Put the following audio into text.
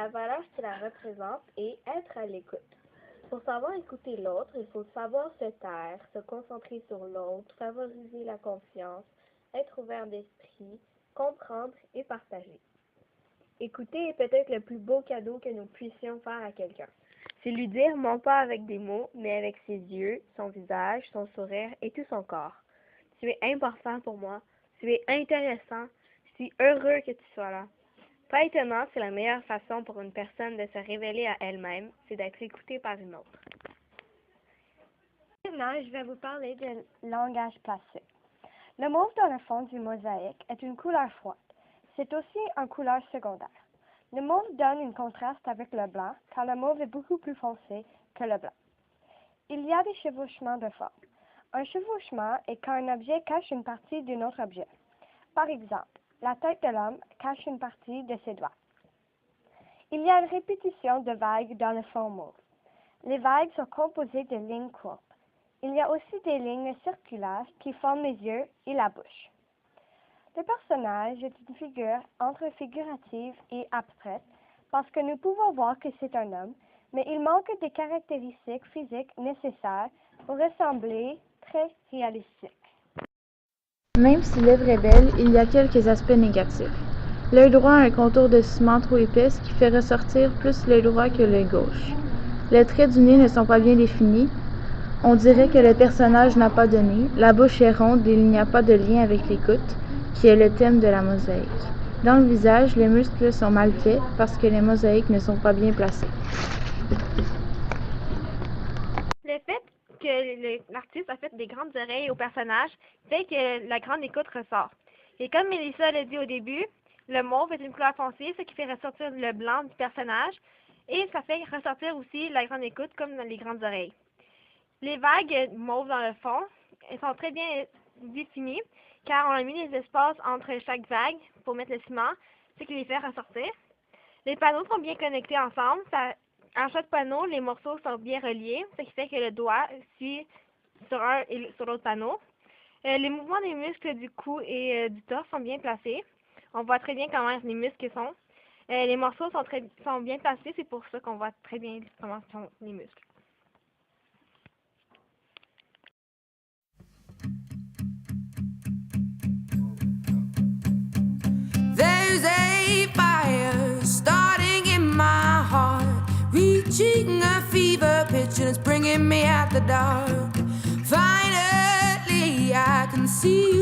la valeur qu'il la représente et être à l'écoute. Pour savoir écouter l'autre, il faut savoir se taire, se concentrer sur l'autre, favoriser la confiance, être ouvert d'esprit, comprendre et partager. Écouter est peut-être le plus beau cadeau que nous puissions faire à quelqu'un. C'est lui dire non pas avec des mots, mais avec ses yeux, son visage, son sourire et tout son corps. Tu es important pour moi, tu es intéressant, je suis heureux que tu sois là. Pas étonnant, c'est la meilleure façon pour une personne de se révéler à elle-même, c'est d'être écoutée par une autre. Maintenant, je vais vous parler de langage placé. Le mauve dans le fond du mosaïque est une couleur froide. C'est aussi une couleur secondaire. Le mauve donne un contraste avec le blanc, car le mauve est beaucoup plus foncé que le blanc. Il y a des chevauchements de forme. Un chevauchement est quand un objet cache une partie d'un autre objet. Par exemple, la tête de l'homme cache une partie de ses doigts. Il y a une répétition de vagues dans le fond mauve. Les vagues sont composées de lignes courbes. Il y a aussi des lignes circulaires qui forment les yeux et la bouche. Le personnage est une figure entre figurative et abstraite parce que nous pouvons voir que c'est un homme, mais il manque des caractéristiques physiques nécessaires pour ressembler très réalistique. Même si l'œuvre est belle, il y a quelques aspects négatifs. L'œil droit a un contour de ciment trop épais qui fait ressortir plus l'œil droit que l'œil gauche. Les traits du nez ne sont pas bien définis. On dirait que le personnage n'a pas de nez, la bouche est ronde et il n'y a pas de lien avec l'écoute, qui est le thème de la mosaïque. Dans le visage, les muscles sont mal faits parce que les mosaïques ne sont pas bien placées. Le fait que l'artiste a fait des grandes oreilles au personnage fait que la grande écoute ressort. Et comme Mélissa l'a dit au début, le mauve est une couleur foncée, ce qui fait ressortir le blanc du personnage, et ça fait ressortir aussi la grande écoute comme dans les grandes oreilles. Les vagues mauves dans le fond, elles sont très bien définies, car on a mis des espaces entre chaque vague pour mettre le ciment, ce qui les fait ressortir. Les panneaux sont bien connectés ensemble. En chaque panneau, les morceaux sont bien reliés, ce qui fait que le doigt suit sur un et sur l'autre panneau. Les mouvements des muscles du cou et du torse sont bien placés. On voit très bien comment les muscles sont. Les morceaux sont bien placés, c'est pour ça qu'on voit très bien comment sont les muscles. There's a fire starting in my heart, reaching a fever pitch and it's bringing me out the dark. Finally, I can see